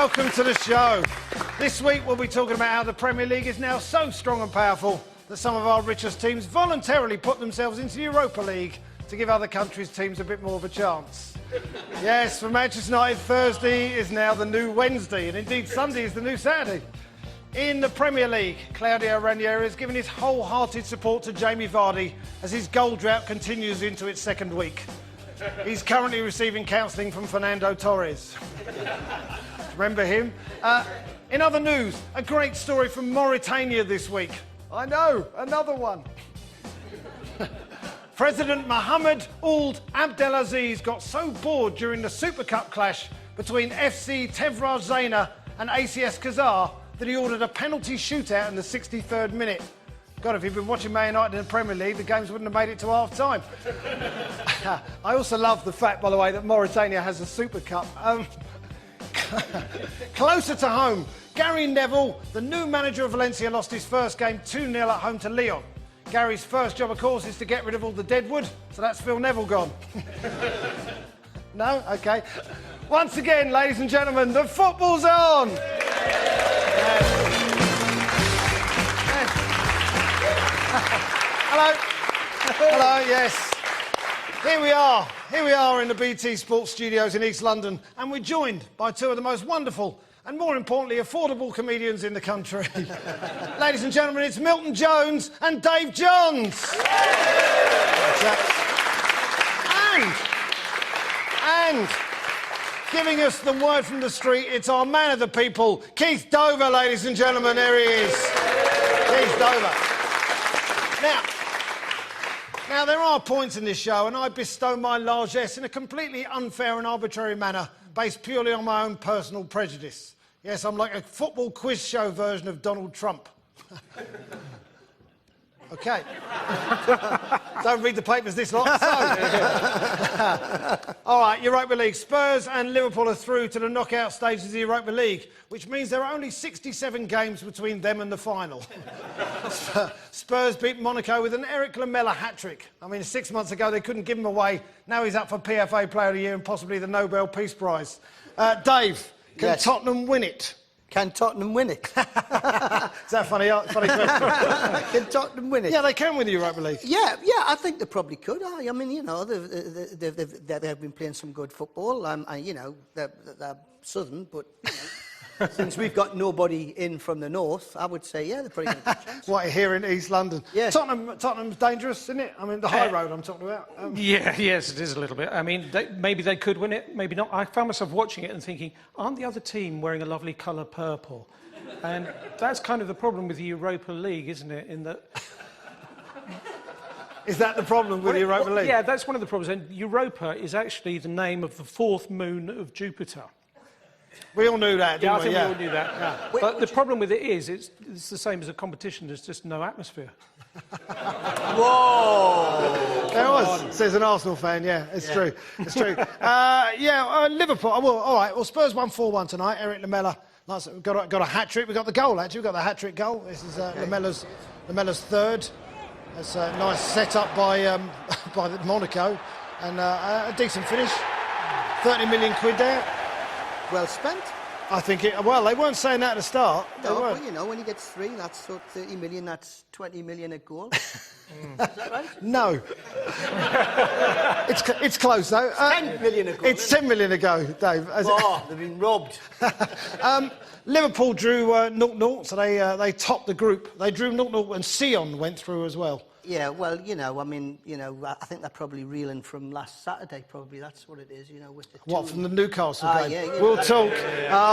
Welcome to the show. This week we'll be talking about how the Premier League is now so strong and powerful that some of our richest teams voluntarily put themselves into the Europa League to give other countries' teams a bit more of a chance. Yes, for Manchester United, Thursday is now the new Wednesday, and indeed Sunday is the new Saturday. In the Premier League, Claudio Ranieri has given his wholehearted support to Jamie Vardy as his goal drought continues into its second week. He's currently receiving counselling from Fernando Torres. Remember him? In other news, a great story from Mauritania this week. I know, another one. President Mohammed Ould Abdelaziz got so bored during the Super Cup clash between FC Tevraz Zayna and ACS Kazar that he ordered a penalty shootout in the 63rd minute. God, if you've been watching Man United in the Premier League, the games wouldn't have made it to half-time. I also love the fact, by the way, that Mauritania has a Super Cup. Closer to home, Gary Neville, the new manager of Valencia, lost his first game 2-0 at home to Lyon. Gary's first job, of course, is to get rid of all the deadwood, so that's Phil Neville gone. No? OK. Once again, ladies and gentlemen, the football's on! Hello. Hello, yes. Here we are in the BT Sports Studios in East London, and we're joined by two of the most wonderful and, more importantly, affordable comedians in the country. Ladies and gentlemen, it's Milton Jones and Dave Johns. And giving us the word from the street, it's our man of the people, Keith Dover, ladies and gentlemen. There he is. Keith Dover. Now, there are points in this show, and I bestow my largesse in a completely unfair and arbitrary manner, based purely on my own personal prejudice. Yes, I'm like a football quiz show version of Donald Trump. OK. Don't read the papers this lot. So. All right, Europa League. Spurs and Liverpool are through to the knockout stages of the Europa League, which means there are only 67 games between them and the final. Spurs beat Monaco with an Eric Lamela hat-trick. I mean, 6 months ago they couldn't give him away. Now he's up for PFA Player of the Year and possibly the Nobel Peace Prize. Dave, can Tottenham win it? Can Tottenham win it? Is that funny? Funny question. Can Tottenham win it? Yeah, they can win the Europa League. Yeah, I think they probably could. I mean, you know, they've been playing some good football. You know, they're southern, but you know, since we've got nobody in from the north, I would say, yeah, they're pretty good chance. What, here in East London? Yeah. Tottenham's dangerous, isn't it? I mean, the high road I'm talking about. Yes, it is a little bit. I mean, maybe they could win it, maybe not. I found myself watching it and thinking, aren't the other team wearing a lovely colour purple? And that's kind of the problem with the Europa League, isn't it? In that... Is that the problem with the Europa League? Yeah, that's one of the problems. And Europa is actually the name of the fourth moon of Jupiter. We all knew that, didn't we? Yeah, I think we all knew that. Yeah. But the problem with it is, it's the same as a competition. There's just no atmosphere. Whoa! There was, says an Arsenal fan. Yeah, it's true. It's true. Liverpool. Well, all right. Well, Spurs won 4-1 tonight. Eric Lamela got a hat trick. We got the goal actually. We got the hat trick goal. This is Lamela's third. It's a nice setup by Monaco, and a decent finish. 30 million quid there. Well spent. I think it. Well, they weren't saying that at the start. No, but you know, when he gets three, that's sort of 30 million. That's 20 million a goal. Is that right? No. it's close though. 10 million a goal. It's 10 million a go, Dave. Oh, they've been robbed. Liverpool drew 0-0, so they topped the group. They drew 0-0, and Sion went through as well. Yeah, well, you know, I mean, you know, I think they're probably reeling from last Saturday, probably. That's what it is, you know, with the What, from the Newcastle game? Yeah, we'll talk.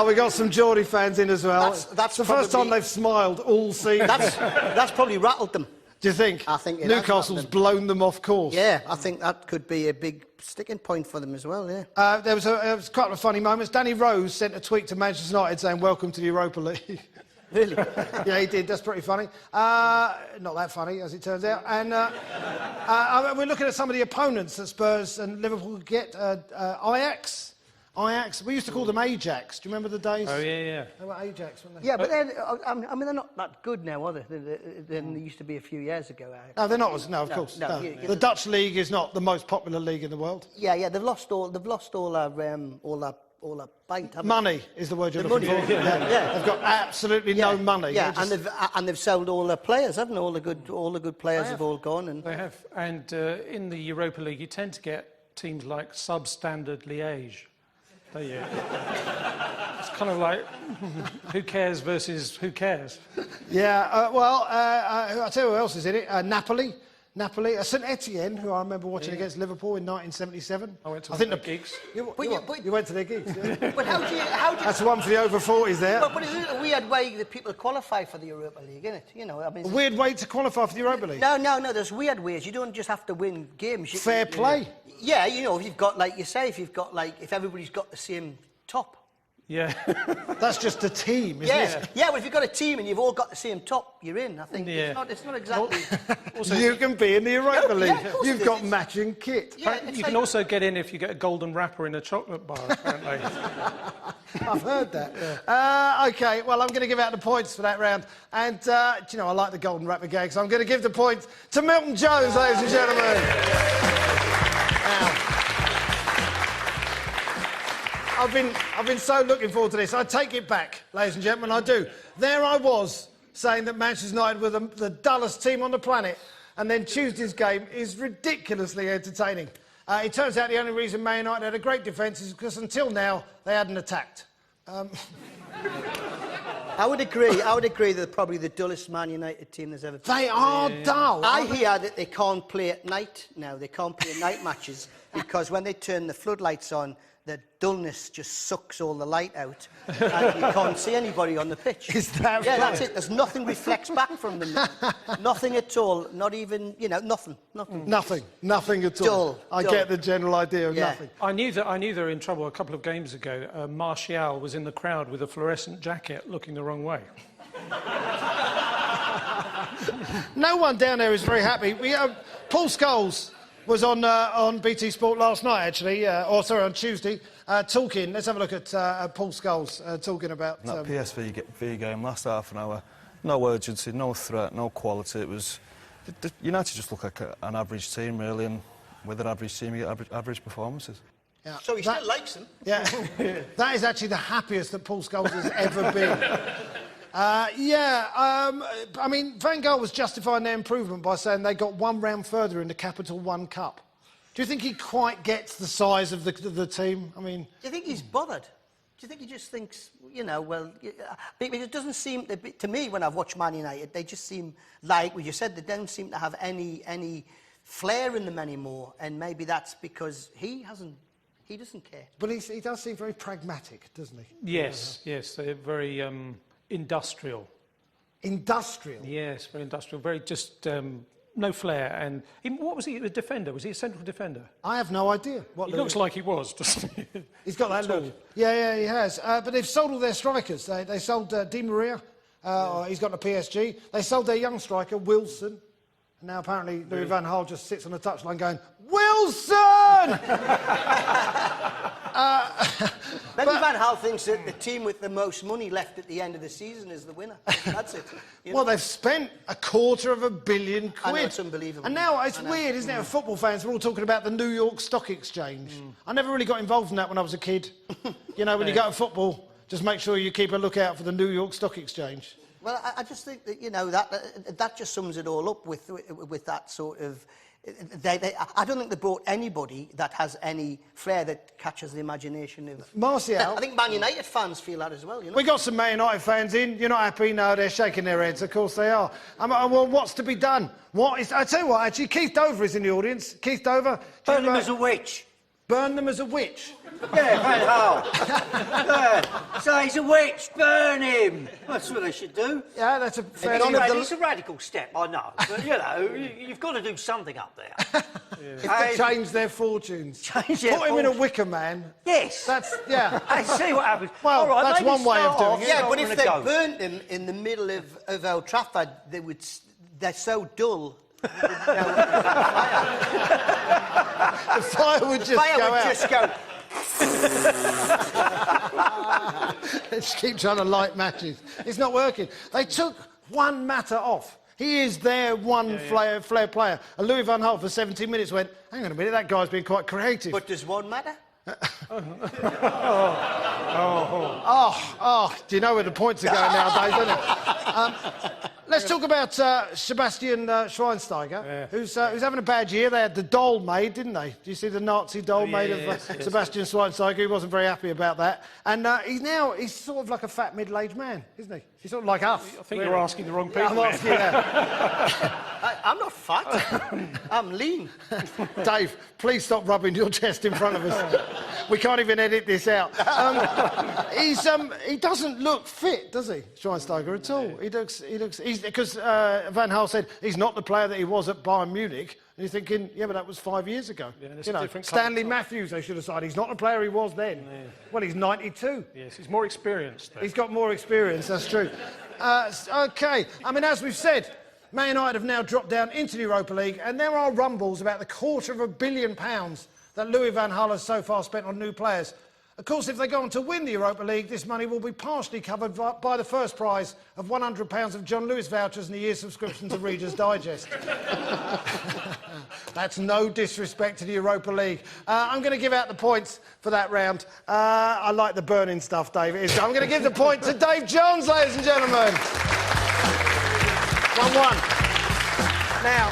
We got some Geordie fans in as well. That's the first time they've smiled all season. That's probably rattled them. Do you think? I think Newcastle's blown them off course. Yeah, I think that could be a big sticking point for them as well, yeah. There was a couple of funny moments. Danny Rose sent a tweet to Manchester United saying, "Welcome to the Europa League." Really? Yeah, he did. That's pretty funny. Not that funny, as it turns out. And we're looking at some of the opponents that Spurs and Liverpool get. Ajax. We used to call them Ajax. Do you remember the days? Oh, yeah. They were Ajax, weren't they? Yeah, but I mean, they're not that good now, are they? Than they used to be a few years ago. No, they're not. No, of course. No. The Dutch league is not the most popular league in the world. Yeah, they've lost all our bite. Haven't Money is the word you're The looking money. for. Yeah. They've got absolutely no money. Yeah, They're just- and they've sold all their players, haven't they? All the good players have all gone. And They have. And in the Europa League, you tend to get teams like substandard Liège. Don't you? It's kind of like who cares versus who cares. Yeah, I'll tell you who else is in it. Napoli, St Etienne, who I remember watching against Liverpool in 1977. I went to think the gigs. You went to their gigs, yeah? but how do you? That's one for the over 40s there. But isn't it a weird way that people qualify for the Europa League, isn't it? You know, I mean, A weird way to qualify for the Europa League. No. There's weird ways. You don't just have to win games. Fair play. Yeah, you know, if you've got like you say, if everybody's got the same top. Yeah. That's just a team, isn't it? Yeah, well, if you've got a team and you've all got the same top, you're in. I think Yeah. it's not exactly. Also, You can be in the Europa Yeah, League. of course You've it got is. matching kit. Yeah, it's you like- can also get in if you get a golden wrapper in a chocolate bar, apparently. I've heard that. OK, well, I'm going to give out the points for that round. And, do you know, I like the golden wrapper gag, so I'm going to give the point to Milton Jones, ladies and gentlemen. I've been so looking forward to this. I take it back, ladies and gentlemen, I do. There I was, saying that Manchester United were the dullest team on the planet, and then Tuesday's game is ridiculously entertaining. It turns out the only reason Man United had a great defence is because until now they hadn't attacked. I would agree that they're probably the dullest Man United team there's ever been. They are dull. I hear that they can't play at night now. They can't play night matches because when they turn the floodlights on, the dullness just sucks all the light out and you can't see anybody on the pitch. Is that Yeah, right? that's it. There's nothing reflects back from them. Nothing at all. Not even, nothing. Nothing at all. Dull, I dull. get the general idea of Yeah. nothing. I knew they were in trouble a couple of games ago. Martial was in the crowd with a fluorescent jacket looking the wrong way. No one down there is very happy. Paul Scholes was on BT Sport last night, actually, on Tuesday, talking. Let's have a look at Paul Scholes talking about... That PSV game, last half an hour, no urgency, no threat, no quality. It was... United just look like an average team, really, and with an average team, you get average performances. Yeah. So he still likes them. Yeah, that is actually the happiest that Paul Scholes has ever been. I mean, Van Gaal was justifying their improvement by saying they got one round further in the Capital One Cup. Do you think he quite gets the size of the team? I mean... Do you think he's bothered? Do you think he just thinks, because it doesn't seem to me when I've watched Man United, they just seem like, well, you said, they don't seem to have any flair in them anymore, and maybe that's because he doesn't care. But he does seem very pragmatic, doesn't he? Yes, they're very industrial. Industrial? Yes, very industrial, very just no flair. And what was he, a defender? Was he a central defender? I have no idea. He looks like he was, doesn't he? He's got that look. Yeah, he has. But they've sold all their strikers. They sold Di Maria. He's got the PSG. They sold their young striker, Wilson. And now apparently Louis van Gaal just sits on the touchline going, Wilson! Maybe Van Gaal thinks that the team with the most money left at the end of the season is the winner. That's it. Well, they've spent £250 million. I know, it's unbelievable. And now it's weird, isn't it? Football fans are all talking about the New York Stock Exchange. I never really got involved in that when I was a kid. When you go to football, just make sure you keep a lookout for the New York Stock Exchange. Well, I just think that that just sums it all up with that sort of. I don't think they brought anybody that has any flair that catches the imagination of Martial. I think Man United fans feel that as well. We got some Man United fans in. You're not happy? No, they're shaking their heads. Of course they are. Well, what's to be done? I tell you what, actually, Keith Dover is in the audience. Keith Dover. Burn them as a witch. Burn them as a witch. Yeah, Van Gaal. Yeah. So he's a witch, burn him. That's what they should do. Yeah, that's a fair It's a radical step, I know. But, you've got to do something up there. to change their fortunes. Change their Put him in a fortunes. wicker man. Yes. Yeah. I see what happens. Well, All right, that's maybe one way of start doing off, it. Yeah, start but if with they a go. burnt him in the middle of Old Trafford, they're so dull. The fire would just Fire go would out. just go. Just keep trying to light matches. It's not working. They took one matter off. He is their one flair player. And Louis van Gaal for 17 minutes went, hang on a minute, that guy's been quite creative. But does one matter? Do you know where the points are going nowadays, don't you? Let's talk about Sebastian Schweinsteiger, who's having a bad year. They had the doll made, didn't they? Do you see the Nazi doll made of Sebastian Schweinsteiger? He wasn't very happy about that. And he's sort of like a fat middle-aged man, isn't he? He's sort of like us. I think you're asking the wrong people. I'm asking you that. I'm not fat. I'm lean. Dave, please stop rubbing your chest in front of us. We can't even edit this out. He doesn't look fit, does he, Schweinsteiger, at all? He looks. Because Van Gaal said he's not the player that he was at Bayern Munich. And you're thinking, yeah, but that was 5 years ago. Yeah, you know, Stanley Matthews, they should have said, he's not the player he was then. Yeah. Well, he's 92. Yes, he's more experienced, though. He's got more experience, that's true. OK, I mean, as we've said, Man United have now dropped down into the Europa League, and there are rumbles about the £250 million that Louis van Gaal has so far spent on new players. Of course, if they go on to win the Europa League, this money will be partially covered by the first prize of £100 of John Lewis vouchers and a year's subscription to Reader's Digest. That's no disrespect to the Europa League. I'm going to give out the points for that round. I like the burning stuff, Dave. I'm going to give the point to Dave Johns, ladies and gentlemen. 1-1. Now,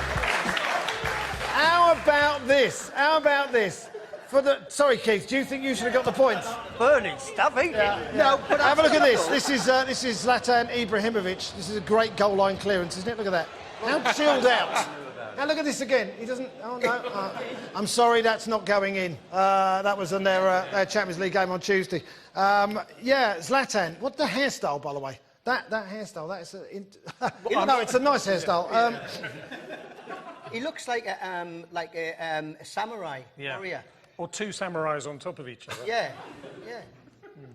how about this? How about this? Sorry, Keith, do you think you should have got the points? Burning stuff, ain't it? No, but Have a look at this. This is Zlatan Ibrahimovic. This is a great goal line clearance, isn't it? Look at that. How chilled out. Now look at this again. He doesn't. Oh no. I'm sorry, that's not going in. That was on their Champions League game on Tuesday. Yeah, Zlatan. What the hairstyle, by the way? That hairstyle. That's no, it's a nice hairstyle. he looks like a samurai warrior. Or two samurais on top of each other. Yeah.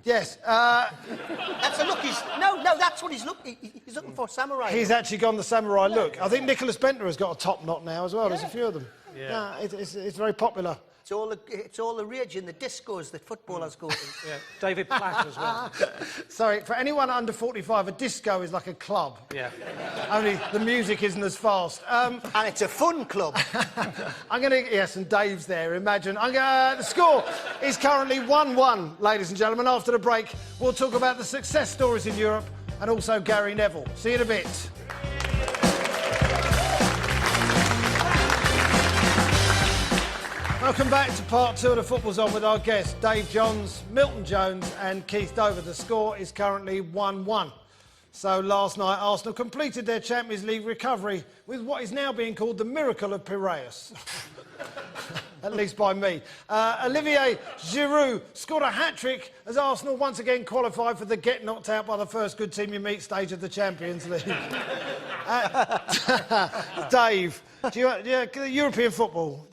Yes. That's a look. That's what he's looking. He's looking for, samurai. He's actually gone the samurai look. I think Nicholas Bentner has got a top knot now as well. There's a few of them. Yeah. It's very popular. It's all the rage in the discos that footballers go to. Yeah, David Platt as well. Sorry, for anyone under 45, a disco is like a club. Yeah. Only the music isn't as fast. And it's a fun club. Yes, and Dave's there, imagine. The score is currently 1-1, ladies and gentlemen. After the break, we'll talk about the success stories in Europe and also Gary Neville. See you in a bit. Welcome back to part 2 of the Football Zone with our guests, Dave Johns, Milton Jones and Keith Dover. The score is currently 1-1. So last night, Arsenal completed their Champions League recovery with what is now being called the miracle of Piraeus. At least by me. Olivier Giroud scored a hat-trick as Arsenal once again qualified for the get knocked out by the first good team you meet stage of the Champions League. Dave, European football.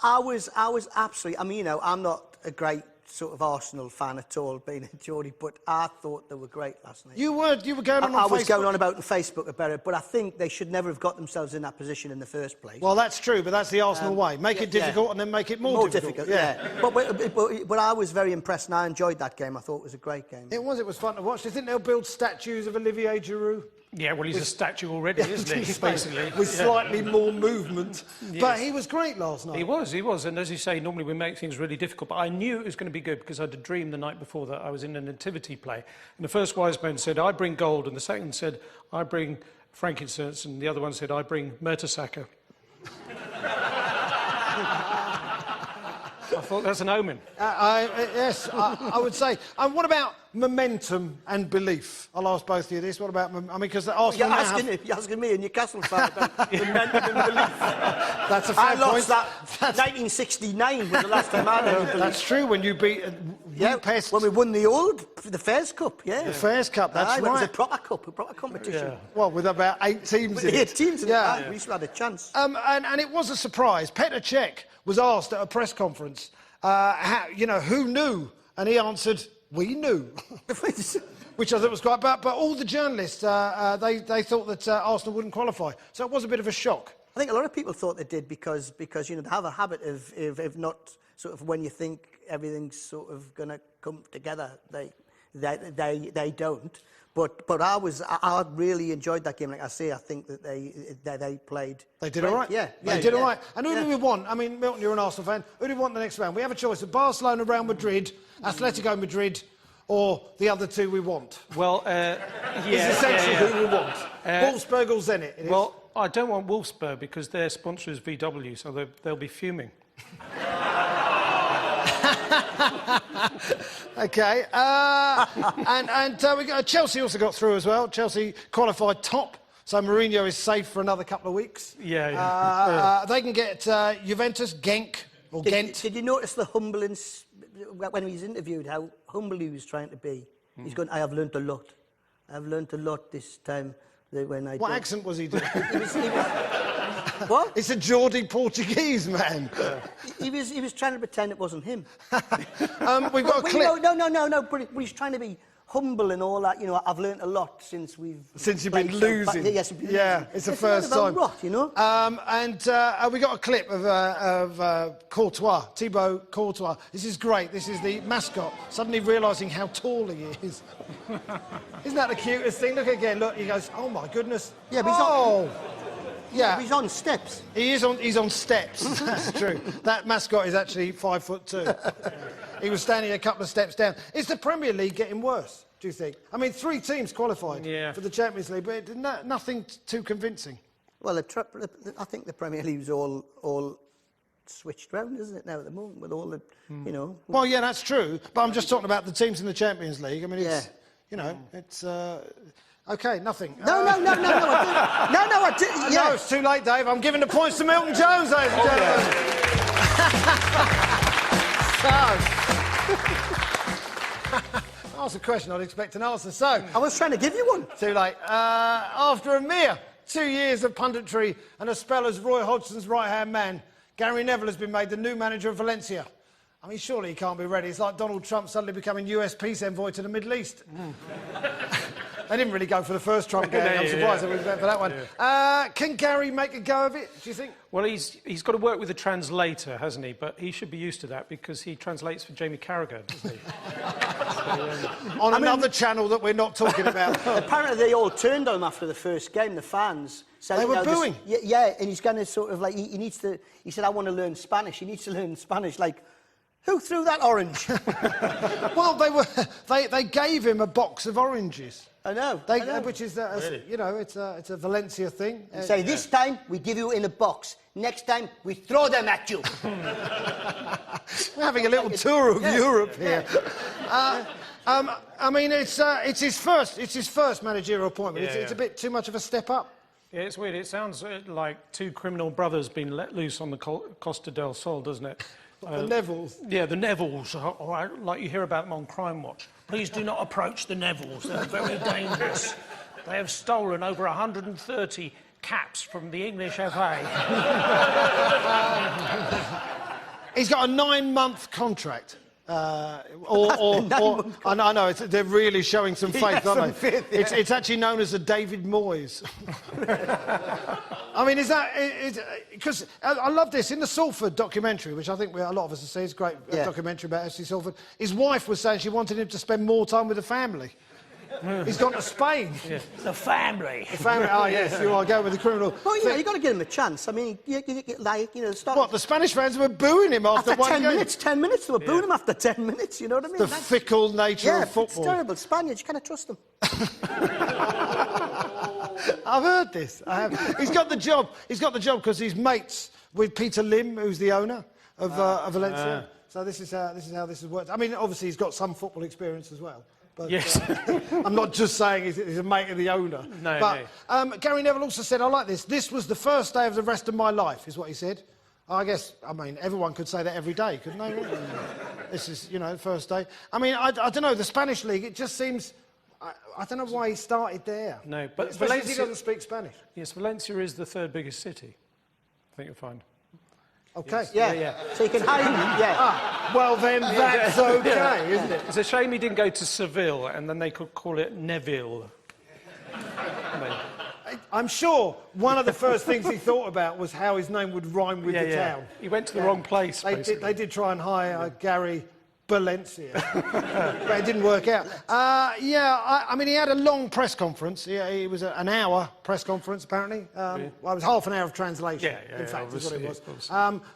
I was absolutely. I mean, you know, I'm not a great sort of Arsenal fan at all, being a Geordie, but I thought they were great last night. You were going on Facebook? I was going on about on Facebook about it, but I think they should never have got themselves in that position in the first place. Well, that's true, but that's the Arsenal way. Make it difficult and then make it more difficult. Yeah. But I was very impressed and I enjoyed that game. I thought it was a great game. It was fun to watch. Do you think they'll build statues of Olivier Giroud? Yeah, well, he's a statue already, isn't he, basically? With slightly more movement. Yes. But he was great last night. He was. And as you say, normally we make things really difficult. But I knew it was going to be good because I had a dream the night before that I was in a nativity play. And the first wise man said, I bring gold. And the second said, I bring frankincense. And the other one said, I bring Mertesacker. I thought that's an omen. Yes, I would say. What about momentum and belief? I'll ask both of you this. What about... because Arsenal You're asking me, a Newcastle fan, about momentum and belief. That's a fair point. I lost that. 1969 was the last time I had it. That's true, when you beat Budapest. When we won the Fairs Cup, The Fairs Cup, that's right. It was a proper cup, a proper competition. Yeah. Well, with about 8 teams in it. 8 teams in it, we should have had a chance. And it was a surprise. Petr Cech was asked at a press conference, who knew? And he answered, we knew. Which I thought was quite bad. But all the journalists, they thought that Arsenal wouldn't qualify. So it was a bit of a shock. I think a lot of people thought they did because they have a habit of not sort of, when you think everything's sort of going to come together, they don't. But I really enjoyed that game. Like I say, I think that they played. They did all right. Yeah, They did all right. And who do we want? I mean, Milton, you're an Arsenal fan. Who do we want the next round? We have a choice of Barcelona, Real Madrid, Atletico Madrid, or the other two we want. Well, It's essentially who we want. Wolfsburg or Zenit. It is. Well, I don't want Wolfsburg because their sponsor is VW, so they'll be fuming. OK. We got Chelsea also got through as well. Chelsea qualified top, so Mourinho is safe for another couple of weeks. They can get Juventus, Genk, or Ghent. Did you notice the humbleness when he was interviewed, how humble he was trying to be? He's going, I have learnt a lot. I've learnt a lot this time. What accent was he doing? What? It's a Geordie Portuguese man. He was trying to pretend it wasn't him. We've got a clip. No, but he's trying to be humble and all that. You know, I've learnt a lot since you've been losing. Yes, it's the first time. Rot, you know. We got a clip of Courtois, Thibaut Courtois. This is great. This is the mascot suddenly realising how tall he is. Isn't that the cutest thing? Look again. Look, he goes, oh my goodness. Yeah, but he's he's on steps. He's on steps. That's true. That mascot is actually 5'2". He was standing a couple of steps down. Is the Premier League getting worse, do you think? I mean, 3 teams qualified for the Champions League, but nothing too convincing. Well, I think the Premier League's all switched round, isn't it, now at the moment, with all the, you know... Well, yeah, that's true, but I'm just talking about the teams in the Champions League. I mean, it's, you know, it's... OK, nothing. No, I didn't. No, it's too late, Dave. I'm giving the points to Milton Jones, ladies and gentlemen. Ask a question I'd expect an answer. So, I was trying to give you one. Too late. After a mere 2 years of punditry and a spell as Roy Hodgson's right-hand man, Gary Neville has been made the new manager of Valencia. I mean, surely he can't be ready. It's like Donald Trump suddenly becoming US peace envoy to the Middle East. They didn't really go for the first Trump game. I'm surprised they went for that one. Can Gary make a go of it, do you think? Well, he's got to work with a translator, hasn't he? But he should be used to that because he translates for Jamie Carragher, doesn't he? On another channel that we're not talking about. Apparently they all turned on him after the first game, the fans. So, they were booing? And he's going to sort of like, he said, I want to learn Spanish. He needs to learn Spanish, like... Who threw that orange? Well, they gave him a box of oranges. I know. Which is, you know, it's a Valencia thing. Say, this time we give you in a box. Next time we throw them at you. We're having a little tour of Europe here. I mean, it's his first managerial appointment. It's a bit too much of a step up. Yeah, it's weird. It sounds like 2 criminal brothers being let loose on the Costa del Sol, doesn't it? The Nevilles. Yeah, the Nevilles, like you hear about them on Crime Watch. Please do not approach the Nevilles. They're very dangerous. They have stolen over 130 caps from the English FA. He's got a 9-month contract. I know, they're really showing some faith, aren't they? It's actually known as the David Moyes. I mean, because I love this. In the Salford documentary, which I think a lot of us have seen, it's a great documentary about FC Salford, his wife was saying she wanted him to spend more time with the family. He's gone to Spain. Yeah. The family. The family. Oh, yes, you are going with the criminal. Well, yeah, you've got to give him a chance. I mean, start... What, the Spanish fans were booing him after 1 game? 10 minutes. They were booing him after 10 minutes, you know what I mean? The fickle nature of football. It's terrible. Spaniards, you can't trust them. I've heard this. I have. He's got the job because he's mates with Peter Lim, who's the owner of Valencia. So this is how this has worked. I mean, obviously he's got some football experience as well. But, yes. I'm not just saying he's a mate of the owner. No. Gary Neville also said, I like this. This was the first day of the rest of my life, is what he said. I mean, everyone could say that every day, couldn't they? This is, you know, the first day. I mean, I don't know, the Spanish league, it just seems... I don't know why he started there. No, but especially Valencia... he doesn't speak Spanish. Yes, Valencia is the 3rd biggest city. I think you'll find. OK. Yes. Yeah. So you can hide well, then that's OK, isn't it? It's a shame he didn't go to Seville, and then they could call it Neville. I'm sure one of the first things he thought about was how his name would rhyme with the town. He went to the wrong place, They did try and hire Gary Valencia. But it didn't work out. I mean, he had a long press conference. It was an hour press conference, apparently. Well, it was half an hour of translation, in fact, is what it was.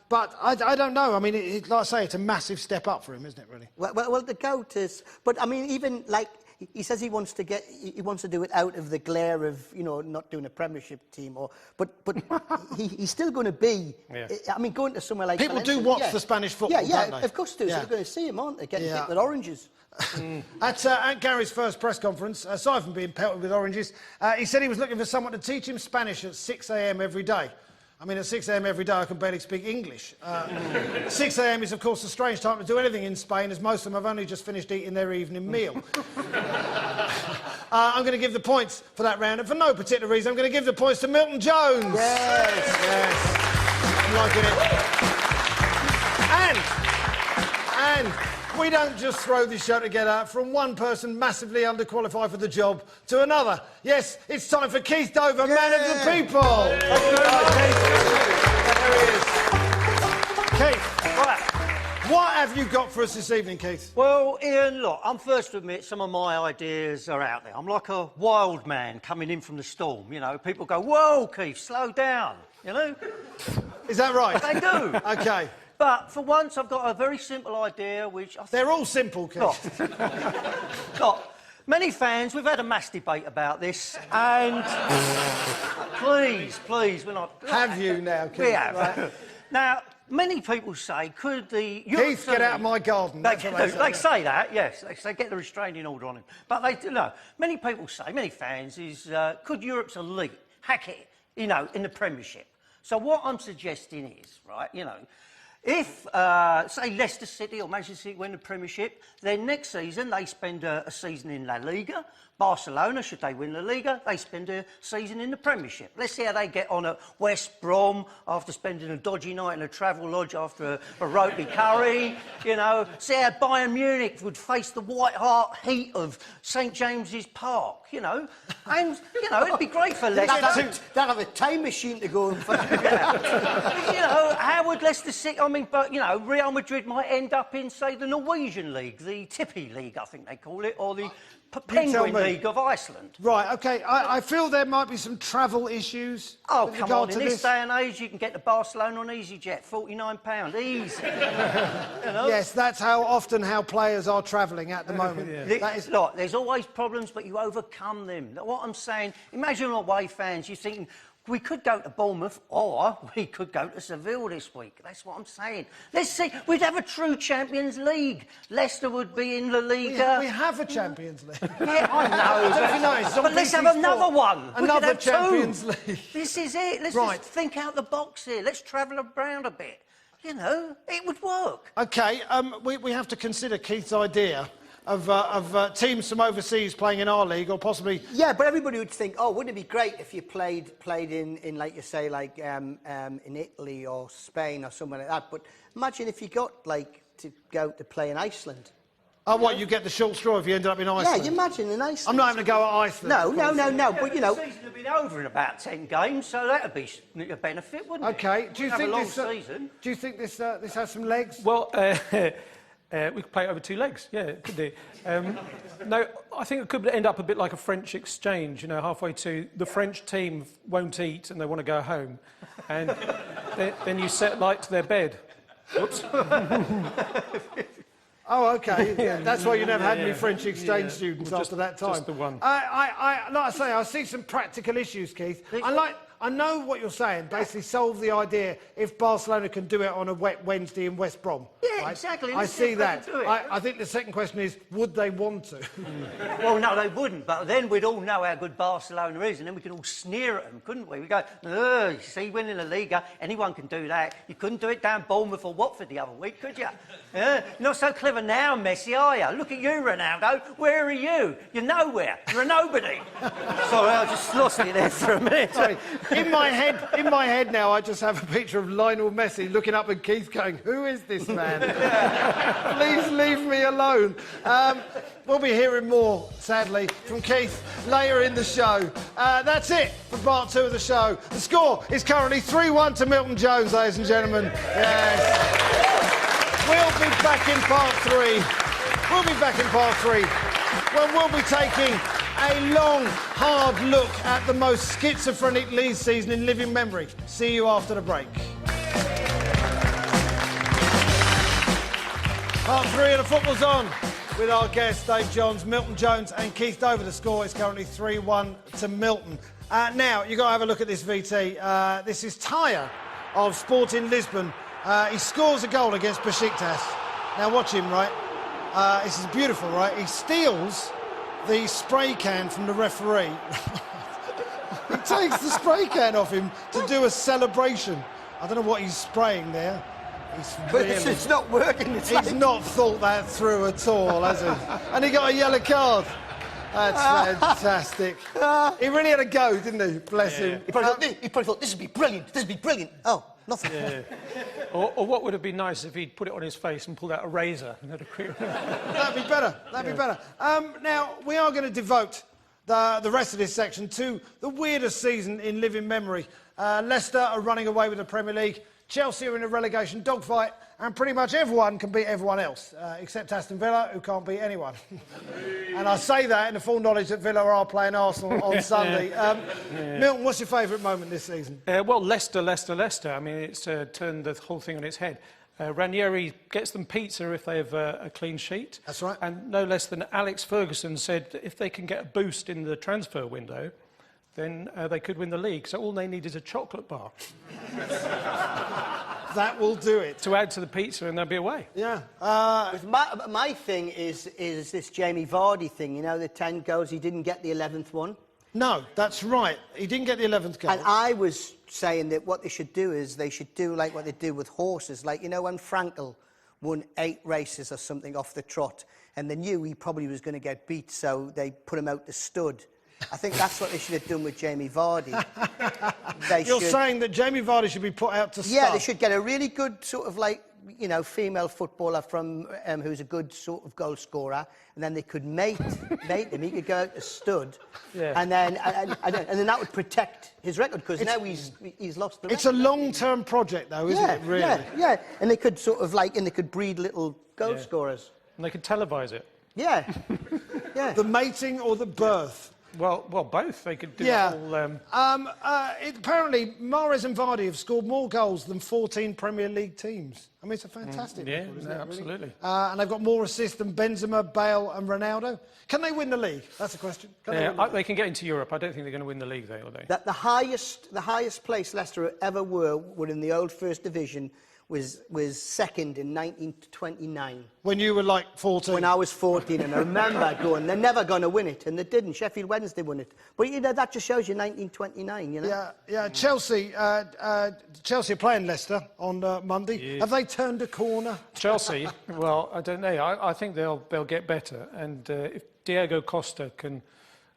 But I don't know. I mean, like I say, it's a massive step up for him, isn't it, really? Well, the goat is... But, I mean, even, like... He says he wants to do it out of the glare of, you know, not doing a Premiership team, but he's still going to be. Yeah. I mean, going to somewhere like people Valencia, do watch the Spanish football. Yeah, don't they? Of course do. So they're going to see him, aren't they? Getting hit with oranges. At Gary's first press conference, aside from being pelted with oranges, he said he was looking for someone to teach him Spanish at 6 a.m. every day. I mean, at 6 a.m. every day, I can barely speak English. 6 a.m. is, of course, a strange time to do anything in Spain, as most of them have only just finished eating their evening meal. I'm going to give the points for that round, and for no particular reason, I'm going to give the points to Milton Jones. Yes. I'm liking it. And we don't just throw this show together from one person massively underqualified for the job to another. Yes, it's time for Keith Dover, man of the people. Thank you very much, Keith. There he is. Keith, right. What have you got for us this evening, Keith? Well, Ian, look, I'm first to admit some of my ideas are out there. I'm like a wild man coming in from the storm, you know. People go, whoa, Keith, slow down, you know. Is that right? They do. OK. But for once, I've got a very simple idea, which I think... They're all simple, Keith. Look, many fans, we've had a mass debate about this, and... please, we're not... Have you now, Keith? We have. Right. Now, many people say, could the... Keith, get out of my garden. They say that, yes. They get the restraining order on him. But they do know. Many people say, many fans, could Europe's elite hack it, you know, in the Premiership? So what I'm suggesting is, right, you know... If, say, Leicester City or Manchester City win the Premiership, then next season they spend a season in La Liga. Barcelona, should they win La Liga, they spend a season in the Premiership. Let's see how they get on at West Brom after spending a dodgy night in a travel lodge after a roti curry. You know, see how Bayern Munich would face the white hot heat of St James's Park, you know. And, you know, it'd be great for Leicester. They'd have a time machine to go and find You know, how would Leicester City... I mean, but, you know, Real Madrid might end up in, say, the Norwegian League, the Tippy League, I think they call it, or the Penguin League of Iceland. Right, OK. I feel there might be some travel issues. Oh, come on. In this day and age, you can get to Barcelona on EasyJet, £49, easy. You know? Yes, that's how players are travelling at the moment. Look, there's always problems, but you overcome them. What I'm saying, imagine away fans, you're thinking, we could go to Bournemouth or we could go to Seville this week. That's what I'm saying. Let's see. We'd have a true Champions League. Leicester would be in La Liga. We have a Champions League. Yeah, I know. Don't you know, it's on but let's have another one. Another Champions League. This is it. Let's just think out the box here. Let's travel around a bit. You know, it would work. OK, we have to consider Keith's idea of teams from overseas playing in our league, or possibly... Yeah, but everybody would think, oh, wouldn't it be great if you played in like you say, like in Italy or Spain or somewhere like that. But imagine if you got, like, to go to play in Iceland. Oh, what, you get the short straw if you end up in Iceland? Yeah, you imagine in Iceland. I'm not having to go at Iceland. No, but, you know... The season would be over in about 10 games, so that would be a benefit, wouldn't it? OK, do you think this has some legs? Well, we could play it over 2 legs, yeah, it could do. No, I think it could end up a bit like a French exchange, you know, halfway to the French team won't eat and they want to go home. And then you set light to their bed. Whoops. Oh, OK. Yeah, that's why you never had any French exchange students after that time. Just the one. Like I say, I see some practical issues, Keith. I know what you're saying, basically solve the idea if Barcelona can do it on a wet Wednesday in West Brom. Yeah, right? exactly. I see that. I think the second question is, would they want to? Well, no, they wouldn't, but then we'd all know how good Barcelona is, and then we could all sneer at them, couldn't we? We go, you see, winning the Liga, anyone can do that. You couldn't do it down Bournemouth or Watford the other week, could you? Not so clever now, Messi, are you? Look at you, Ronaldo. Where are you? You're nowhere. You're a nobody. Sorry, I just lost it there for a minute. Sorry. In my head now, I just have a picture of Lionel Messi looking up at Keith going, who is this man? Please leave me alone. We'll be hearing more, sadly, from Keith later in the show. That's it for part 2 of the show. The score is currently 3-1 to Milton Jones, ladies and gentlemen. Yes. We'll be back in part three. We'll be back in part three when we'll be taking a long, hard look at the most schizophrenic league season in living memory. See you after the break. Part three of the Football's On with our guests Dave Johns, Milton Jones and Keith Dover. The score is currently 3-1 to Milton. Now, you've got to have a look at this VT. This is Tyre of Sporting Lisbon. He scores a goal against Besiktas. Now watch him, right? This is beautiful, right? He steals the spray can from the referee. He takes the spray can off him to do a celebration. I don't know what he's spraying there. But it's not working. He's not thought that through at all, has he? And he got a yellow card. That's fantastic. He really had a go, didn't he? Bless him. He probably thought, this would be brilliant, this would be brilliant. Oh, nothing. Yeah. Or what would have been nice if he'd put it on his face and pulled out a razor and had a quick... That'd be better. That'd be better. Now, we are going to devote the rest of this section to the weirdest season in living memory. Leicester are running away with the Premier League. Chelsea are in a relegation dogfight, and pretty much everyone can beat everyone else, except Aston Villa, who can't beat anyone. And I say that in the full knowledge that Villa are playing Arsenal on Sunday. Milton, what's your favourite moment this season? Well, Leicester. I mean, it's turned the whole thing on its head. Ranieri gets them pizza if they have a clean sheet. That's right. And no less than Alex Ferguson said that if they can get a boost in the transfer window, then they could win the league. So all they need is a chocolate bar. That will do it. To add to the pizza and they'll be away. Yeah. My thing is this Jamie Vardy thing, you know, the 10 goals, he didn't get the 11th one. No, that's right. He didn't get the 11th goal. And I was saying that what they should do is they should do like what they do with horses. Like, you know, when Frankel won 8 races or something off the trot, and they knew he probably was going to get beat, so they put him out to stud. I think that's what they should have done with Jamie Vardy. You're saying that Jamie Vardy should be put out to stud? Yeah, they should get a really good sort of like, you know, female footballer from who's a good sort of goal scorer, and then they could mate him. He could go out to stud, and then that would protect his record because now he's lost the record. It's a long-term project, though, isn't it? Really? Yeah. And they could sort of like, and they could breed little goal scorers. And they could televise it. Yeah. Yeah. The mating or the birth? Well, both. They could do the whole... Apparently, Mahrez and Vardy have scored more goals than 14 Premier League teams. I mean, it's a fantastic record, isn't it? Absolutely. Really? And they've got more assists than Benzema, Bale and Ronaldo. Can they win the league? That's the question. They can get into Europe. I don't think they're going to win the league, though, are they? The highest place Leicester ever were in the old First Division was second in 1929. When you were like 14? When I was 14, and I remember going, they're never going to win it, and they didn't. Sheffield Wednesday won it. But, you know, that just shows you 1929, you know? Yeah. Chelsea are playing Leicester on Monday. Yeah. Have they turned a corner? Chelsea? Well, I don't know. I think they'll get better, and if Diego Costa can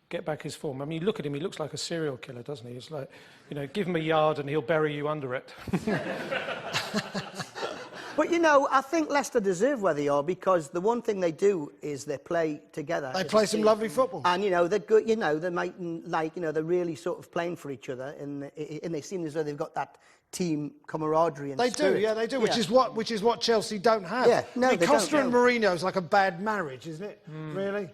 get back his form. I mean, look at him, he looks like a serial killer, doesn't he? It's like, you know, give him a yard and he'll bury you under it. But, you know, I think Leicester deserve where they are because the one thing they do is they play together. They play some lovely football. And, you know, they're good, you know, they might, like, you know, they're really sort of playing for each other and they seem as though they've got that team camaraderie and spirit. They do, which is what Chelsea don't have. Yeah, no, I mean, they Costa don't, and Mourinho's like a bad marriage, isn't it? Really?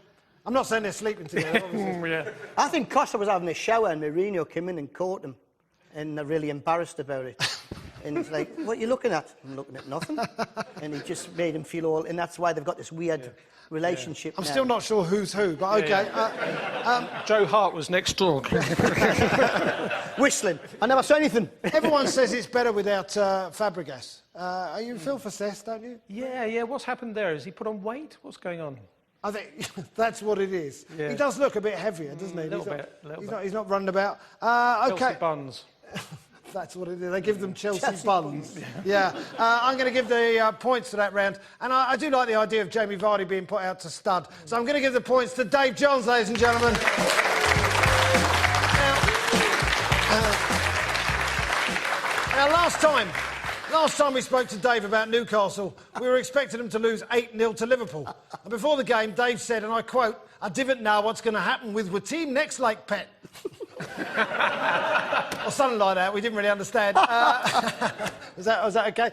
I'm not saying they're sleeping together, obviously. I think Costa was having a shower and Mourinho came in and caught him and they're really embarrassed about it. And he's like, what are you looking at? I'm looking at nothing. And he just made him feel all... And that's why they've got this weird relationship I'm now. still not sure who's who, but OK. Joe Hart was next door. Whistling. I never saw anything. Everyone says it's better without Fabregas. You feel for Cesc, don't you? Yeah. What's happened there? Has he put on weight? What's going on? I think that's what it is. Yeah. He does look a bit heavier, doesn't he? A little bit. He's not running about. OK. Chelsea buns. That's what it is. They give them Chelsea buns. Yeah. I'm going to give the points to that round. And I do like the idea of Jamie Vardy being put out to stud. So I'm going to give the points to Dave Johns, ladies and gentlemen. Now, last time we spoke to Dave about Newcastle, we were expecting them to lose 8-0 to Liverpool. And before the game, Dave said, and I quote, "I didn't know what's going to happen with the team next, like Pet." Or something like that. We didn't really understand. Was that okay?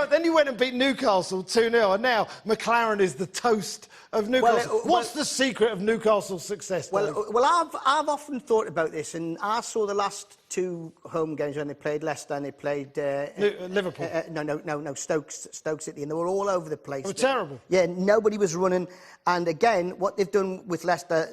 Then you went and beat Newcastle 2-0, and now McLaren is the toast of Newcastle. What's the secret of Newcastle's success, Dave? Well, I've often thought about this, and I saw the last 2 home games when they played Leicester and they played Liverpool. No, Stoke City, and they were all over the place. They were terrible. Yeah, nobody was running. And again, what they've done with Leicester,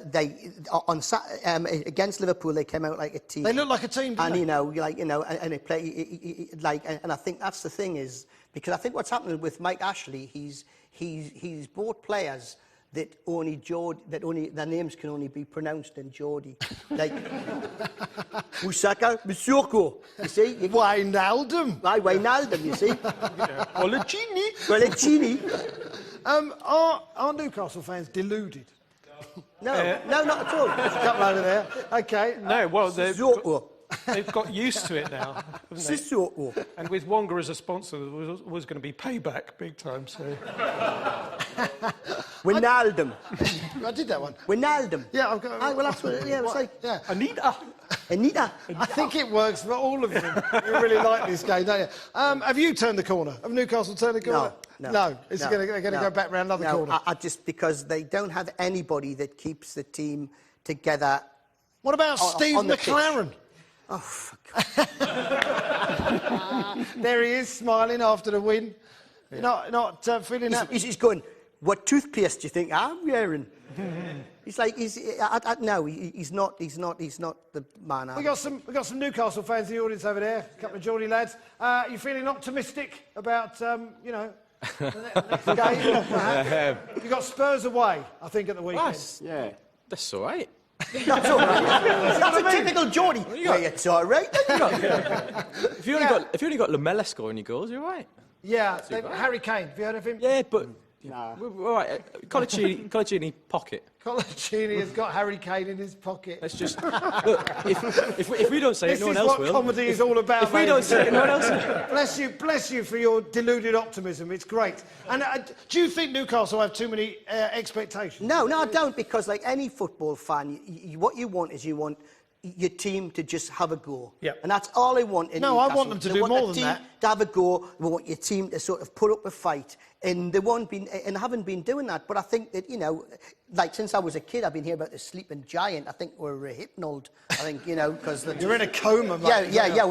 against Liverpool, they came out like a team. They look like a team, didn't they? And they play and I think that's the thing is because I think what's happening with Mike Ashley, he's bought players that their names can only be pronounced in Geordie, like Musaka, Musoko. You see, Wijnaldum. You see, Bollicini. Are Newcastle fans deluded? No, not at all. There's a couple over there. Okay. No, well, Sissoko. they've got used to it now, haven't they? Sissoko. And with Wonga as a sponsor, there was going to be payback big time. So Wijnaldum. I did that one. Wijnaldum. Yeah, I've got. Well, that's what it, yeah, it's like. Yeah. Anita. I think it works for all of them. You really like this game, don't you? Have you turned the corner? Have Newcastle turned the corner? No. They're going to go back round another corner. I just because they don't have anybody that keeps the team together. What about Steve McLaren? Oh, fuck. There he is, smiling after the win. Yeah. Not feeling happy. He's going, what toothpaste do you think I'm wearing? He's like, he's not the man. We got some Newcastle fans in the audience over there. A couple of Geordie lads. Are you feeling optimistic about the next game? Perhaps? You got Spurs away, I think, at the weekend. Yeah, that's all right. That's all right. That's a typical Geordie. Yeah, it's all right. If you only got Lamella scoring your goals, you're all right. Yeah, Harry Kane. Have you heard of him? Yeah, but we're all right. Colaccini pocket. Colaccini has got Harry Kane in his pocket. Let's just look. If we don't say it, no one else will. This is what comedy is all about. If we don't say it, no one else will. Bless you for your deluded optimism. It's great. And do you think Newcastle have too many expectations? No, I don't. Because like any football fan, what you want is your team to just have a go. Yep. And that's all I want in No, Newcastle. I want them to do more than that. To have a go. We want your team to sort of put up a fight. And they haven't been doing that. But I think that, like since I was a kid, I've been hearing about the sleeping giant. I think we're hypnold. I think, because... You're in a coma, mate. Yeah.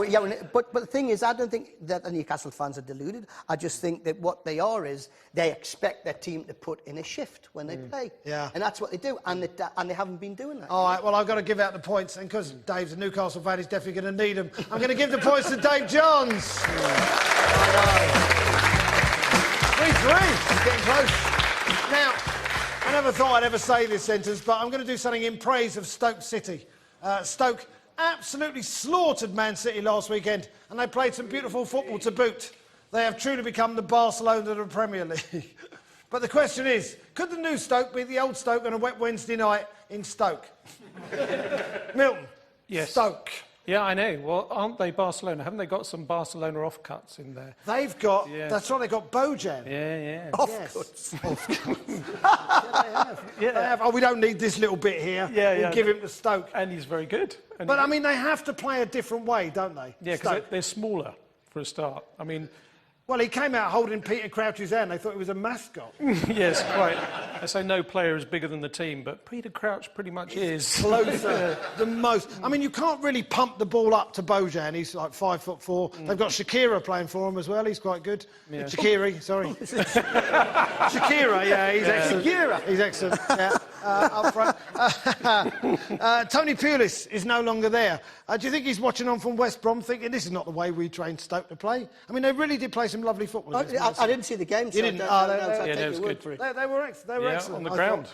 But the thing is, I don't think that the Newcastle fans are deluded. I just think that what they are is they expect their team to put in a shift when they play. Yeah. And that's what they do. And they haven't been doing that. All right, well, I've got to give out the points. And because Dave's a Newcastle fan, he's definitely going to need them. I'm going to give the points to Dave Johns. 3-3, getting close. Now, I never thought I'd ever say this sentence, but I'm going to do something in praise of Stoke City. Stoke absolutely slaughtered Man City last weekend, and they played some beautiful football to boot. They have truly become the Barcelona of the Premier League. But the question is, could the new Stoke beat the old Stoke on a wet Wednesday night in Stoke? Milton. Yes. Stoke. Yeah, I know. Well, aren't they Barcelona? Haven't they got some Barcelona offcuts in there? They've got, that's right, they've got Bojan. Yeah. Offcuts. They have. Oh, we don't need this little bit here. We'll give him to Stoke. And he's very good. And But, I mean, they have to play a different way, don't they? yeah, because they're smaller for a start. I mean... Well, he came out holding Peter Crouch's hand. They thought he was a mascot. Yes, quite. I say no player is bigger than the team, but Peter Crouch pretty much is. Closer than most. I mean, you can't really pump the ball up to Bojan. He's like 5'4". They've got Shakira playing for him as well. He's quite good. Yeah. Shaqiri, sorry. Shakira, yeah, he's excellent. Shakira. He's excellent, yeah. Up front. Tony Pulis is no longer there. Do you think he's watching on from West Brom thinking this is not the way we trained Stoke to play? I mean, they really did play some lovely football. I didn't see the game. So you didn't? It was good. They were excellent. On the ground.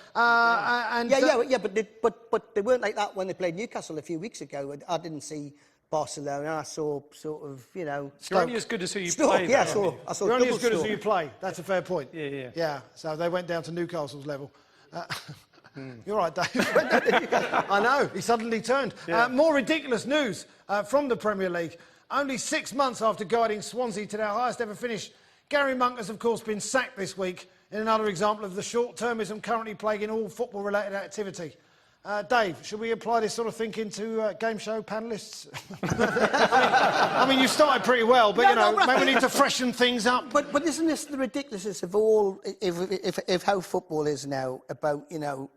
But they weren't like that when they played Newcastle a few weeks ago. I didn't see Barcelona. I saw sort of, You're only as good as who you Stoke, play. Yeah, I saw You're only as good as Stoke. who you play. That's a fair point. Yeah. Yeah, so they went down to Newcastle's level. You're right, Dave. I know, he suddenly turned. Yeah. More ridiculous news from the Premier League. Only 6 months after guiding Swansea to their highest ever finish, Gary Monk has, of course, been sacked this week in another example of the short-termism currently plaguing all football-related activity. Dave, should we apply this sort of thinking to game show panellists? I mean, you started pretty well, but, maybe we need to freshen things up. But isn't this the ridiculousness of all, if how football is now, about,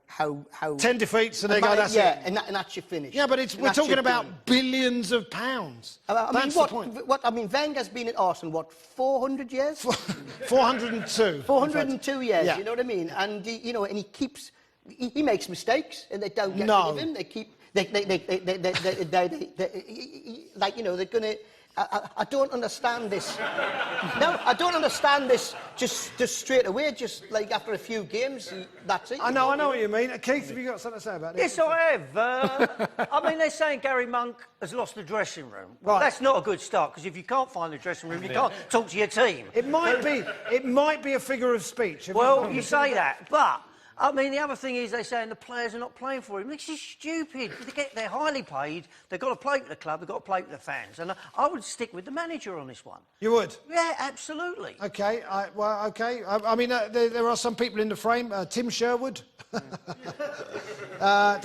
how... 10 defeats and they go, that's it. Yeah, and that's your finish. Yeah, but we're talking about billions of pounds. That's the point. I mean, Wenger's been at Arsenal, 400 years? 402. 402 years, Yeah. you know what I mean? And, and he keeps... He makes mistakes, and they don't get rid of him. They keep... they're going to... I don't understand this. No, I don't understand this just straight away, just like after a few games, that's it. I know what you mean. Keith, have you got something to say about this? Yes, I have. I mean, they're saying Gary Monk has lost the dressing room. Well, Right. that's not a good start, because if you can't find the dressing room, you can't talk to your team. It might be a figure of speech. Well, you say that, but... I mean, the other thing is they're saying the players are not playing for him. This is stupid. They're highly paid. They've got to play for the club. They've got to play for the fans. And I would stick with the manager on this one. You would? Yeah, absolutely. OK. I mean, there are some people in the frame. Tim Sherwood. Do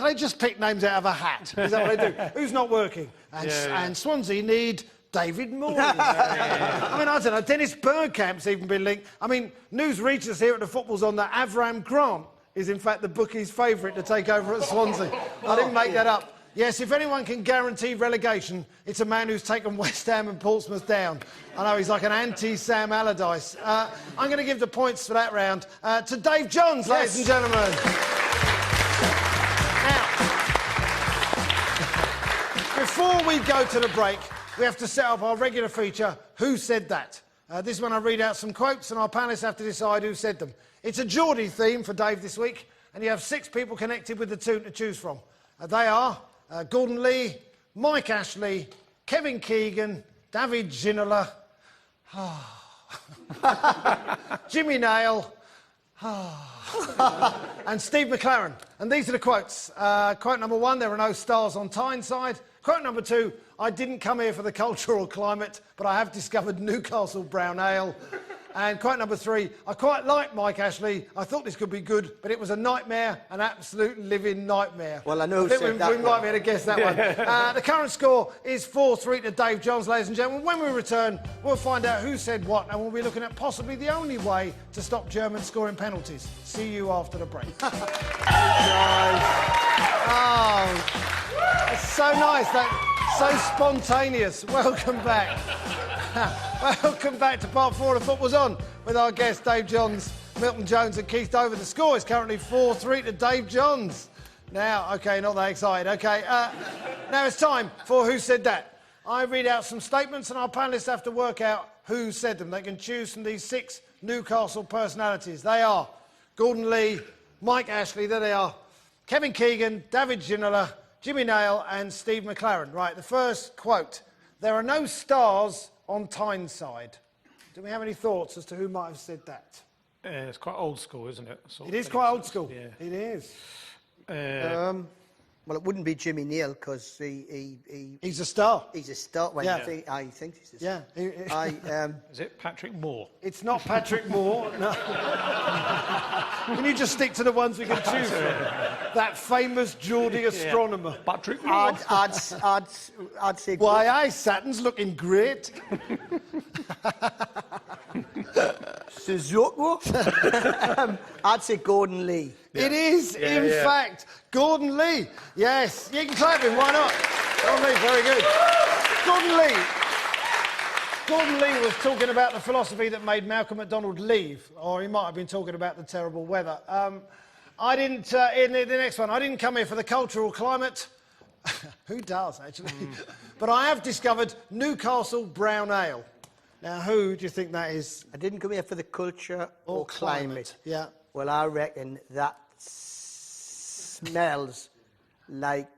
they just pick names out of a hat? Is that what they do? Who's not working? And Swansea need... David Moyes. I mean, I don't know. Dennis Bergkamp's even been linked. I mean, news reaches us here at the Football's on that Avram Grant is, in fact, the bookies' favourite to take over at Swansea. I didn't make that up. Yes, if anyone can guarantee relegation, it's a man who's taken West Ham and Portsmouth down. I know, he's like an anti-Sam Allardyce. I'm going to give the points for that round to Dave Johns, ladies and gentlemen. Now, before we go to the break, we have to set up our regular feature, Who Said That? This is when I read out some quotes and our panellists have to decide who said them. It's a Geordie theme for Dave this week, and you have 6 people connected with the tune to choose from. They are Gordon Lee, Mike Ashley, Kevin Keegan, David Ginola, Jimmy Nail, and Steve McLaren. And these are the quotes. Quote number 1, there are no stars on Tyneside. Quote number 2, I didn't come here for the cultural climate, but I have discovered Newcastle Brown Ale. And quote number 3, I quite like Mike Ashley. I thought this could be good, but it was a nightmare, an absolute living nightmare. Well, I know we might be able to guess that one. The current score is 4-3 to Dave Johns, ladies and gentlemen. When we return, we'll find out who said what, and we'll be looking at possibly the only way to stop Germans scoring penalties. See you after the break. Oh, it's so nice, so spontaneous. Welcome back. Welcome back to part 4 of Football's On with our guests Dave Johns, Milton Jones and Keith Dover. The score is currently 4-3 to Dave Johns. Now, OK, not that excited. OK, now it's time for Who Said That? I read out some statements and our panellists have to work out who said them. They can choose from these 6 Newcastle personalities. They are Gordon Lee, Mike Ashley, there they are, Kevin Keegan, David Ginola, Jimmy Nail and Steve McLaren. Right, the first quote. There are no stars on Tyneside. Do we have any thoughts as to who might have said that? It's quite old school, isn't it? It is quite old school. Yeah. It is. Well, it wouldn't be Jimmy Neal because he's a star. He's a star. Well, yeah. I think he's a star. Yeah. Is it Patrick Moore? It's not Patrick Moore. No. Can you just stick to the ones we can choose from? That famous Geordie astronomer. Patrick Moore. I'd say. Why, Saturn's looking great. Suzuki. I'd say Gordon Lee. Yeah. It is, in fact, Gordon Lee. Yes, you can clap him, why not? Gordon Lee, very good. Gordon Lee was talking about the philosophy that made Malcolm MacDonald leave, or he might have been talking about the terrible weather. I didn't, in the next one, I didn't come here for the cultural climate. Who does, actually? But I have discovered Newcastle Brown Ale. Now, who do you think that is? I didn't come here for the culture or climate. Yeah. Well, I reckon that smells like...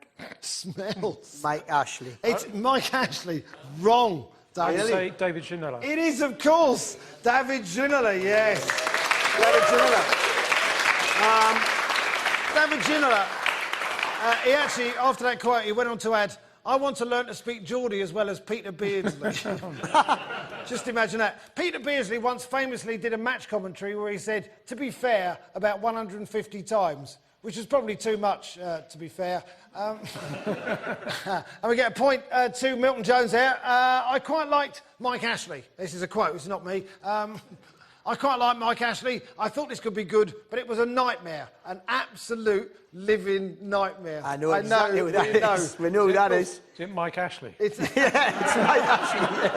Mike Ashley. It's Mike Ashley. Wrong. I would say David Ginola. It is, of course, David Ginola, yes. David Ginola. David Ginola, he actually, after that quote, he went on to add, I want to learn to speak Geordie as well as Peter Beardsley. Just imagine that. Peter Beardsley once famously did a match commentary where he said, to be fair, about 150 times, which is probably too much, to be fair. And we get a point to Milton Jones there. I quite liked Mike Ashley. This is a quote, it's not me. I quite like Mike Ashley. I thought this could be good, but it was a nightmare. An absolute living nightmare. I know exactly who that is. We know who that is. Is it Mike Ashley? It's Mike Ashley.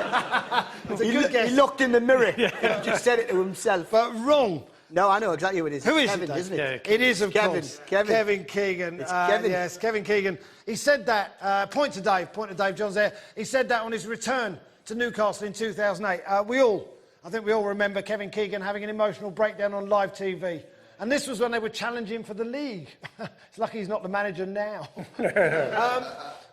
Yeah. It's a good guess. He looked in the mirror. He just said it to himself. But wrong. No, I know exactly who it is. Who is Kevin, it, isn't it? Yeah, it is, of Kevin. course. Kevin Keegan. It's Kevin. Yes, Kevin Keegan. He said that, point to Dave Johns there. He said that on his return to Newcastle in 2008. I think we all remember Kevin Keegan having an emotional breakdown on live TV. And this was when they were challenging for the league. It's lucky he's not the manager now.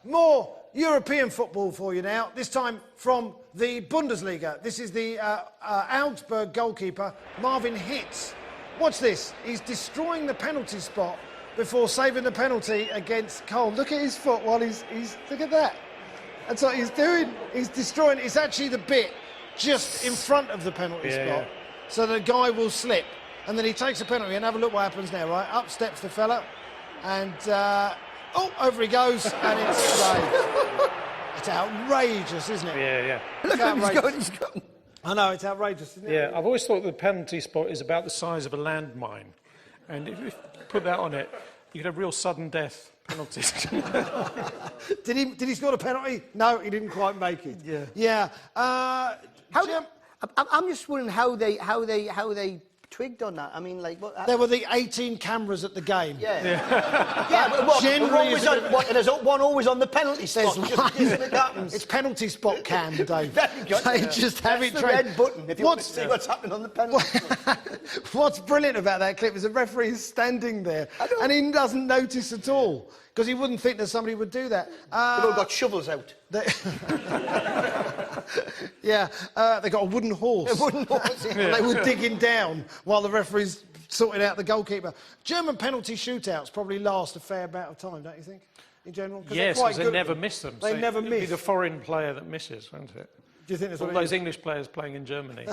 More European football for you now, this time from the Bundesliga. This is the Augsburg goalkeeper, Marvin Hitz. Watch this. He's destroying the penalty spot before saving the penalty against Cole. Look at his foot while he's look at that. That's what he's doing. He's destroying. It's actually the bit just in front of the penalty spot, so the guy will slip. And then he takes a penalty, and have a look what happens now, right? Up steps the fella, and over he goes, and it's saved. It's outrageous, isn't it? Yeah. Look at him, he's going. I know, it's outrageous, isn't it? Yeah, I've always thought the penalty spot is about the size of a landmine. And if you put that on it, you could have real sudden death penalties. Did he score a penalty? No, he didn't quite make it. Yeah. I'm just wondering how they twigged on that. I mean, like what? There were the 18 cameras at the game. Yeah, but what? Generally, There's one always on the penalty spot. Just in case it happens. It's penalty spot cam, Dave. Very good. They just have it the trained. red button if you want to see what's happening on the penalty spot. What's brilliant about that clip is the referee is standing there and he doesn't notice at all because he wouldn't think that somebody would do that. They've all got shovels out. They got a wooden horse. A wooden horse. They were digging down while the referee's sorting out the goalkeeper. German penalty shootouts probably last a fair amount of time, don't you think, in general? Yes, because they never miss them. They never it'd be miss. the foreign player that misses, won't it? Do you think there's all those English players playing in Germany?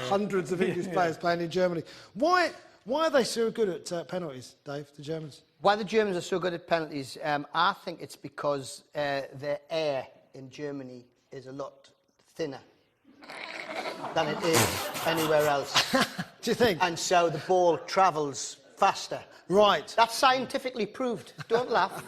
Hundreds of English players playing in Germany. Why are they so good at penalties, Dave, the Germans? Why the Germans are so good at penalties, I think it's because the air in Germany is a lot thinner than it is anywhere else. Do you think? And so the ball travels faster. Right. That's scientifically proved. Don't laugh.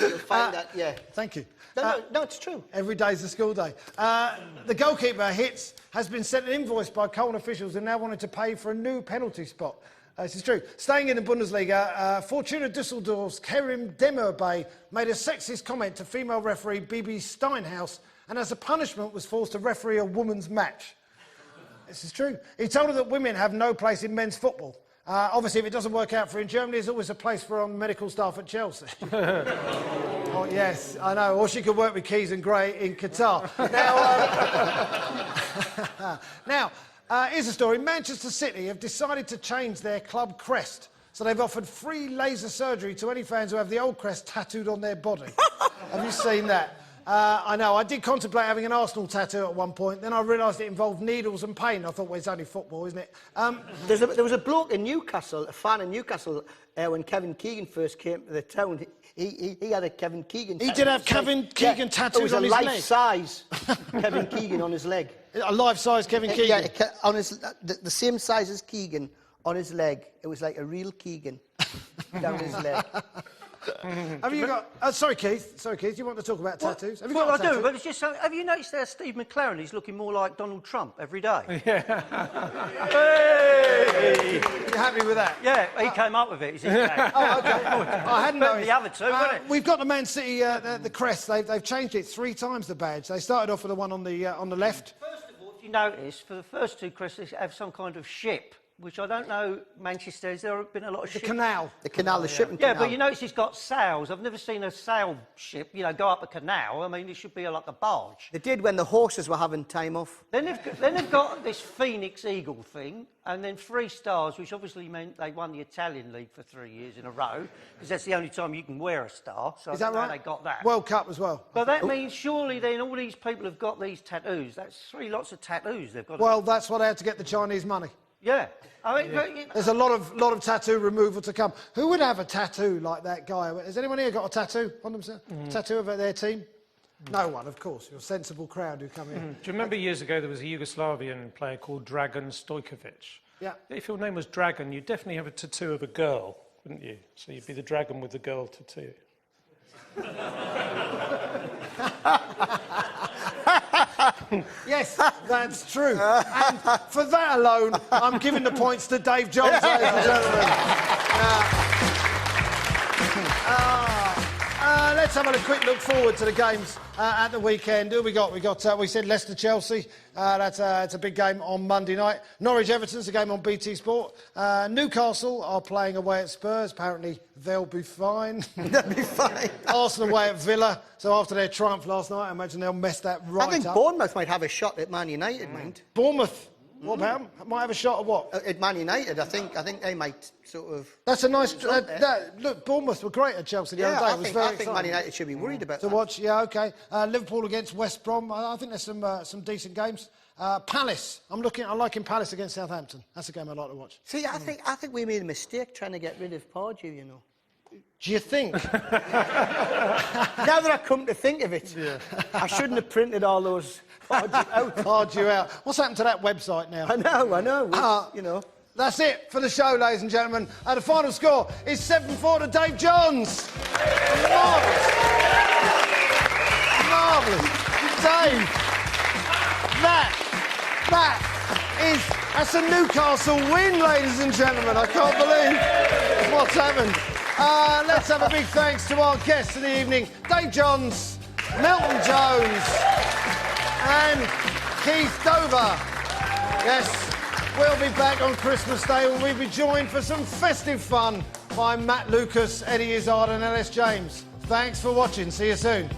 You'll find that, yeah. Thank you. No, it's true. Every day's a school day. The goalkeeper, Hitz, has been sent an invoice by Cologne officials and now wanted to pay for a new penalty spot. This is true. Staying in the Bundesliga, Fortuna Düsseldorf's Kerim Demirbay made a sexist comment to female referee Bibi Steinhaus and as a punishment was forced to referee a women's match. This is true. He told her that women have no place in men's football. Obviously, if it doesn't work out for her in Germany, there's always a place for medical staff at Chelsea. Oh, yes, I know. Or she could work with Keys and Gray in Qatar. Now, here's a story. Manchester City have decided to change their club crest. So they've offered free laser surgery to any fans who have the old crest tattooed on their body. Have you seen that? I know. I did contemplate having an Arsenal tattoo at one point. Then I realised it involved needles and pain. I thought, well, it's only football, isn't it? There was a bloke in Newcastle, a fan in Newcastle, when Kevin Keegan first came to the town. He had a Kevin Keegan tattoo. He did have Kevin Keegan tattooed on his leg? It was a life-size Kevin Keegan on his leg. A life-size Kevin Keegan? Yeah, on the same size as Keegan on his leg. It was like a real Keegan down his leg. Have you got... sorry, Keith, you want to talk about tattoos? Have you Well, got a I tattoo? do, but it's just... have you noticed there Steve McLaren, he's looking more like Donald Trump every day? Hey! You happy with that? Yeah, he came up with it. It's his bag. Oh, OK. I hadn't noticed. The other two, wasn't it? We've got the Man City, the crest. They've changed it 3 times, the badge. They started off with the one on the left. First of all, if you notice, for the first two crests, they have some kind of ship which I don't know, Manchester, has there been a lot of The ships? canal. The canal, the shipping Yeah, canal. but you notice it's got sails. I've never seen a sail ship, you know, go up a canal. I mean, it should be like a barge. They did when the horses were having time off. Then they've got this Phoenix Eagle thing, and then 3 stars, which obviously meant they won the Italian League for 3 years in a row, because that's the only time you can wear a star. So Is I that don't know right? how they got that. World Cup as well. But that means surely then all these people have got these tattoos. That's 3 lots of tattoos they've got. Well, that's why they had to get the Chinese money. Yeah. I mean, but, you know, There's a lot of tattoo removal to come. Who would have a tattoo like that guy? Has anyone here got a tattoo on themselves? Tattoo of their team? No one, of course. You're a sensible crowd who come in. Do you remember years ago there was a Yugoslavian player called Dragan Stojkovic? Yeah. If your name was Dragan, you'd definitely have a tattoo of a girl, wouldn't you? So you'd be the dragon with the girl tattoo. Yes, that's true. And for that alone, I'm giving the points to Dave Jones, ladies and gentlemen. Let's have a quick look forward to the games at the weekend. Who we got? We said Leicester-Chelsea. That's a big game on Monday night. Norwich-Everton's a game on BT Sport. Newcastle are playing away at Spurs. Apparently, they'll be fine. That'd be fine. Arsenal away at Villa. So after their triumph last night, I imagine they'll mess that right I think up. Bournemouth might have a shot at Man United, mind. Bournemouth. What about them? Might have a shot at what? At Man United, I think they might sort of... That's a nice... result there. look, Bournemouth were great at Chelsea the other day. Yeah, It was I very think Man exciting United should be worried about to that. watch. Yeah, OK. Liverpool against West Brom. I think there's some decent games. Palace. I'm liking Palace against Southampton. That's a game I'd like to watch. See, I think we made a mistake trying to get rid of Pardew, you know. Do you think? Now that I come to think of it, I shouldn't have printed all those Pardew out. Pardew out. What's happened to that website now? I know. It's, you know. That's it for the show, ladies and gentlemen. The final score is 7-4 to Dave Johns. Marvellous. Marvellous. Dave, that's a Newcastle win, ladies and gentlemen. I can't believe what's happened. Let's have a big thanks to our guests of the evening, Dave Johns, Milton Jones, and Keith Dover. Yes, we'll be back on Christmas Day when we'll be joined for some festive fun by Matt Lucas, Eddie Izzard and Ellis James. Thanks for watching. See you soon.